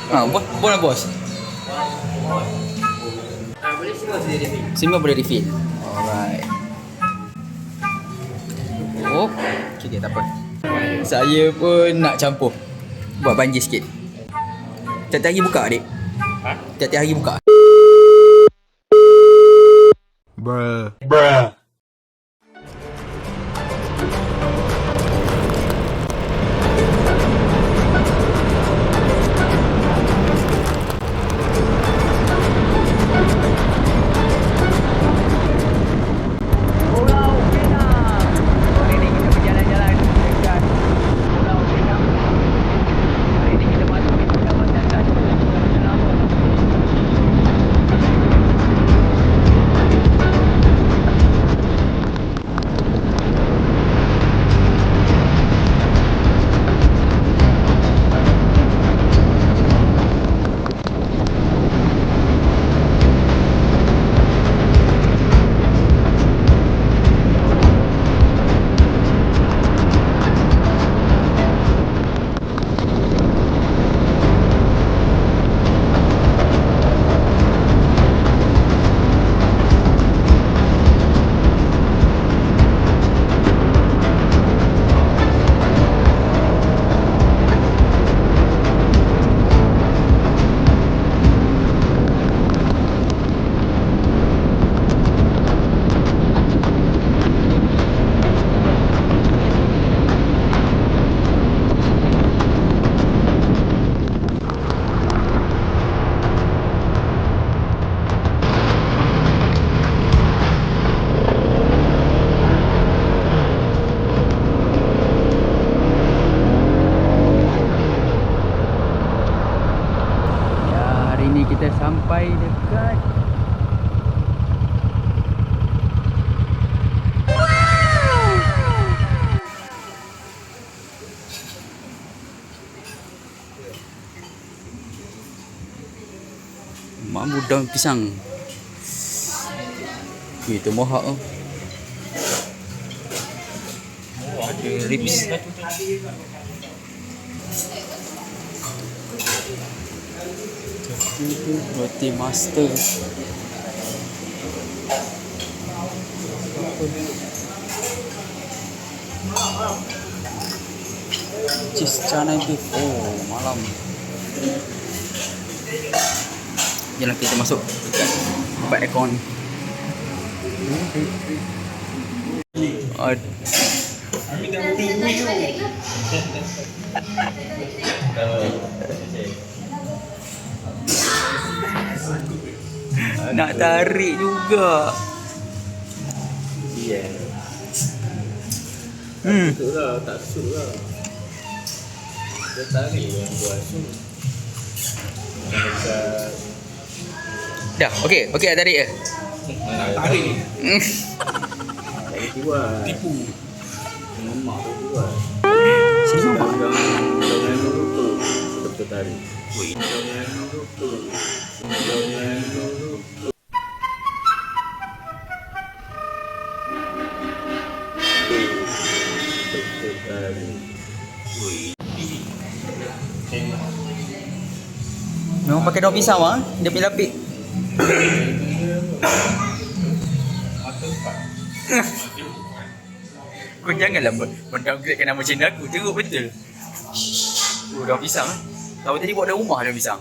Boleh bos. Boleh semua boleh refill. Semua boleh refill. Alright. Oh, okay, tak apa. Saya pun nak campur. Buat banjir sikit. Tiap-tiap hari buka, adik? Ha? Tiap-tiap hari buka? Bruh. Kita sampai dekat Mambu daun pisang. Itu mohak tu. Ada ribs. Roti master. Cheese chana beef. Oh, malam. Jalan kita masuk tempat aircon. Nak tarik juga. Ya. Betul lah, tak suit lah. Dia tarik yang buat suit. Dah, okey dah tarik ke? Tarik. Tarik buat. Tipu. Mamak tu buat. Sini mamak. Jangan lupa. Betul tarik. Jangan lupa. Jangan lupa. Betul tarik. Memang pakai daun pisang ah. Dia punya lapik. Kau janganlah mendowngradekan nama channel aku. Teruk betul. Oh, daun pisang ah. Tahu tadi buat daun rumah daun pisang.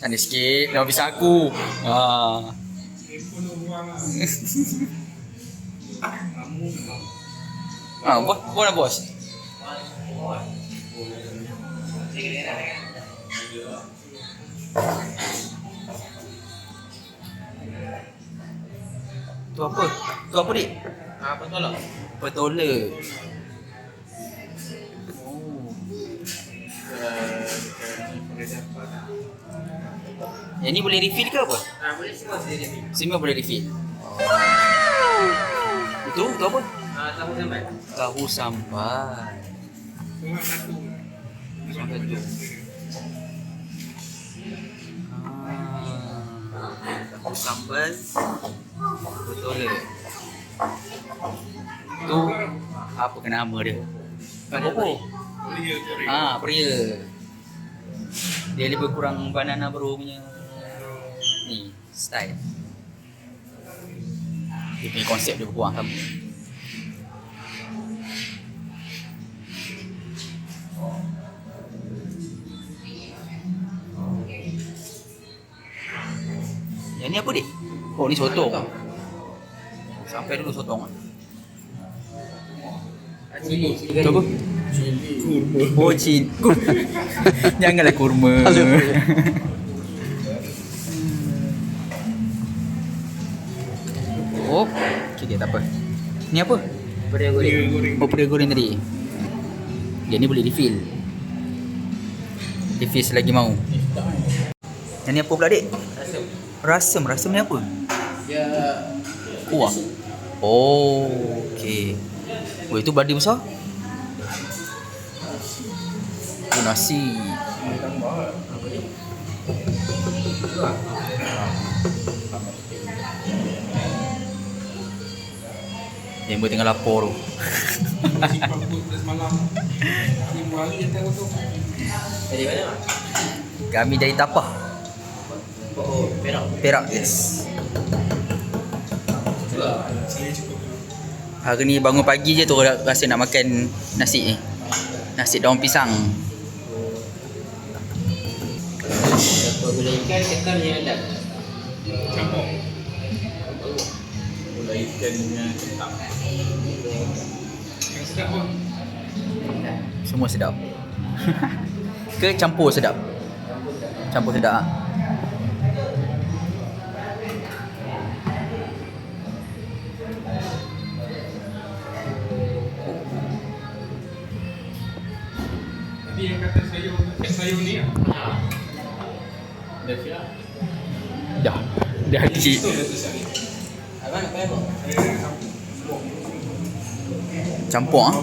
Sana sikit daun pisang aku. Boleh bos. Tu apa? Tu apa dik? Petola. Petola. Yang ni boleh refill ke apa? Boleh semua boleh refill. Semua boleh refill. Itu apa? Tahu sampai. Tahu sambal. Sambal tu. Tahu sambal. Betul. Tu apa ke nama dia? Apa? Pria. Dia lebih kurang banana bro punya ni style. Dia punya konsep dia kurang sama. Yang ni apa dik? Oh ni sotong. Sampai dulu sotong. Itu apa? Oh cili. Janganlah kurma. Oh, okay, tak apa. Ni apa? Peda goreng. Oh, peda goreng tadi. Dia ni boleh refill. Refill selagi mau. Yang ni apa pula dik? Rasam. Rasam ni apa? Dia Kuah. Oh, okey. Oh, itu badi besar? Oh, nasi. Member tengah lapar tu. dari mana? Kami dari Tapah. Oh, Perak. Perak, yes. Hari ni bangun pagi je tu rasa nak makan nasi ni. Nasi daun pisang. Apa gula ikan ketan yang ada? Campur. Gula ikan dengan kentang. Yang sedap pun. Semua sedap. Ke campur sedap? Campur sedap. Tadi yang kata sayur ni lah. Dah siap. Dah kecil. Betul dah tu siap ni. Abang nak pakai apa? Campur ah.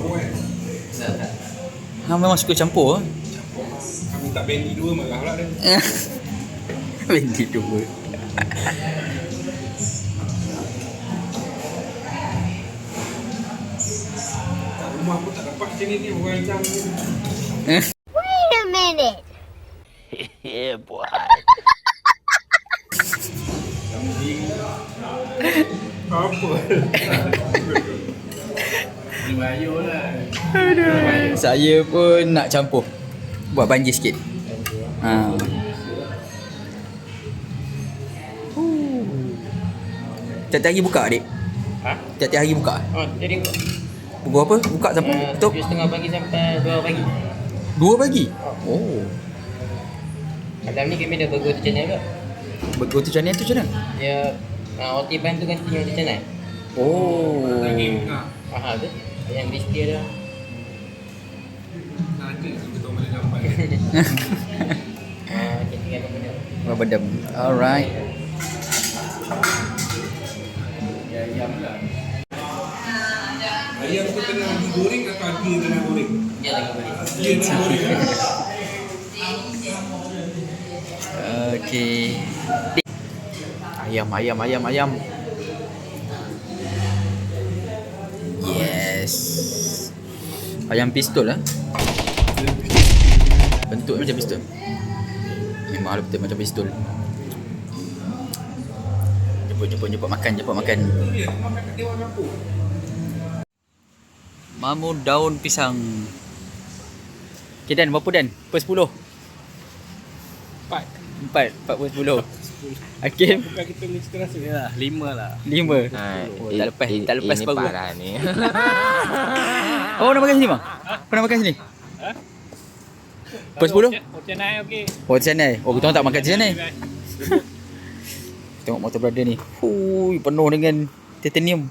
Tak. Ha memang suka campur ah. Kami tak bendi dua marah pula dia. Bendi dua. Kat rumah pun tak dapat macam ni orang hitam ni. Wait a minute. Yeah boy. Kambing. Apa? Bayar lah. Saya pun nak campur. Buat banjir sikit. Ha. Tiap-tiap hari buka adik? Ha? Tiap-tiap hari buka? Oh, jadi Pukul apa? Buka sampai tutup? 7:30 pagi sampai 2 pagi. 2 pagi? Oh. Malam ni kami dah burger tu channel pula. Burger tu channel tu macam mana? Dia roti ban tu ganti yang di channel. Oh. Lagi buka. Mahal tu. Yang list dia dah. Ada kita tahu mana lambat. Tinggal benda. Babadam. Alright. Ayam lah. Ayam tu tengah digoreng atau dia tengah goreng? Dia lagi boleh. Dia tengah goreng lah. Okay. Ayam. Yes. Ayam pistol lah. Bentuk macam pistol. Memang betul macam pistol. Jemput makan. Dia makan kat dewan lampu. Mamu daun pisang. Okay Dan, berapa Dan? Per 10? 4 per 10. Hakim? Bukan kita mesti rasa ni lah. 5 lah. 5? Oh, tak lepas ini baru. parah ni. Oh, nak makan sini bang? Kau nak makan sini? Per 10? Macam naik okey. Oh, di sana. Oh, kita orang tak makan di sana. Tengok motor brother ni. Hui, penuh dengan titanium.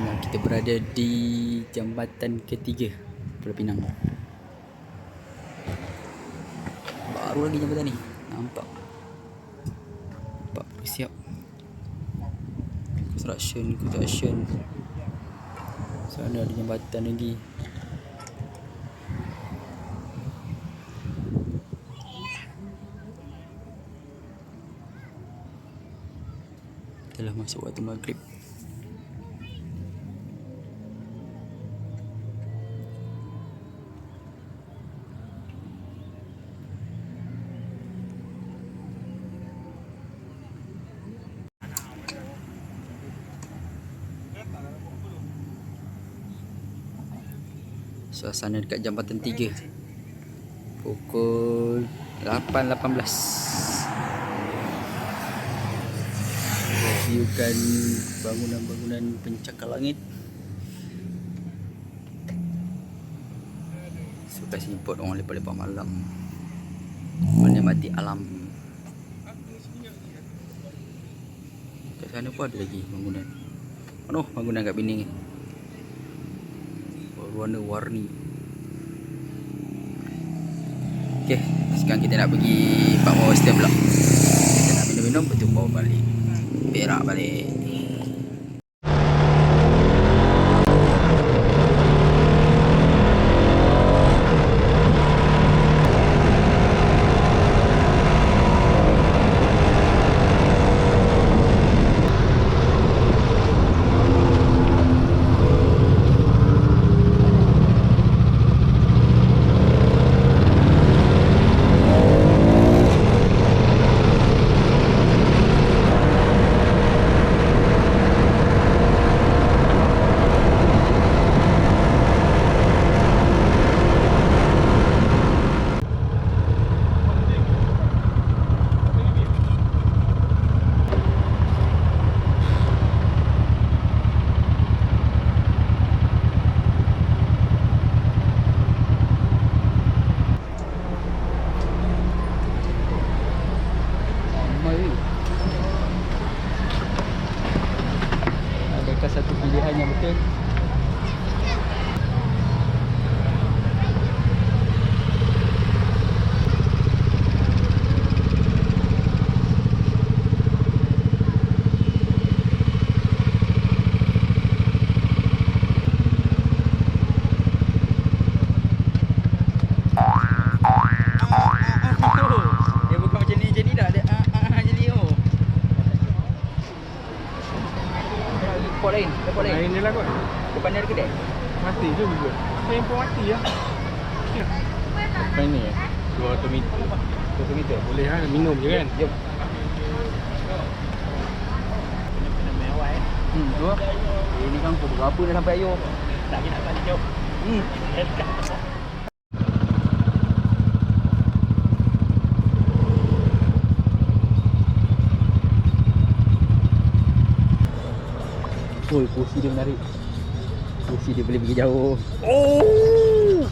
Nah, kita berada di jambatan ketiga Pulau Pinang. Baru lagi jambatan ni. Nampak siap. Construction. Sana ada jambatan lagi. Telah masuk waktu maghrib. Suasana dekat jambatan 3 pukul 8.18. Reviewkan bangunan-bangunan pencakar langit. Suka sini buat orang lepak-lepak malam, menikmati alam. Kat sana pun ada lagi bangunan. Bangunan kat Pening ni, warna-warni. Okey, sekarang kita nak pergi Pak Western pula. Kita nak minum-minum, lepas tu bawa balik, berak balik. Adakah satu pilihan yang betul? Dia bukan macam ni dah. Dia macam ni oh. Pot lain. Lain ni lah kot. Depan ni ada kedai. Mati je juga. Saya pun mati lah. Apa ni 200 meter. 200 meter. Boleh lah, minum je kan. Jom. Dua. Ini kan pukul berapa dah sampai Ayuh? Tak nak balik jauh. Kursi dia menarik. Kursi dia boleh pergi jauh. Oh!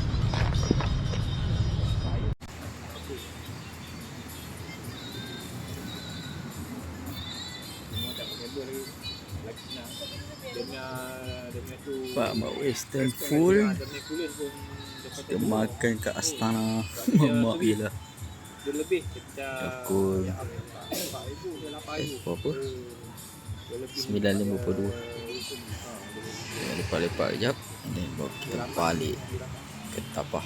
Pak Western full. Kita makan kat Astana. Mak yelah. Dia lebih kita Pukul berapa? 9.52. Lepak-lepak kejap. Ini bawa kita balik ke Tapah.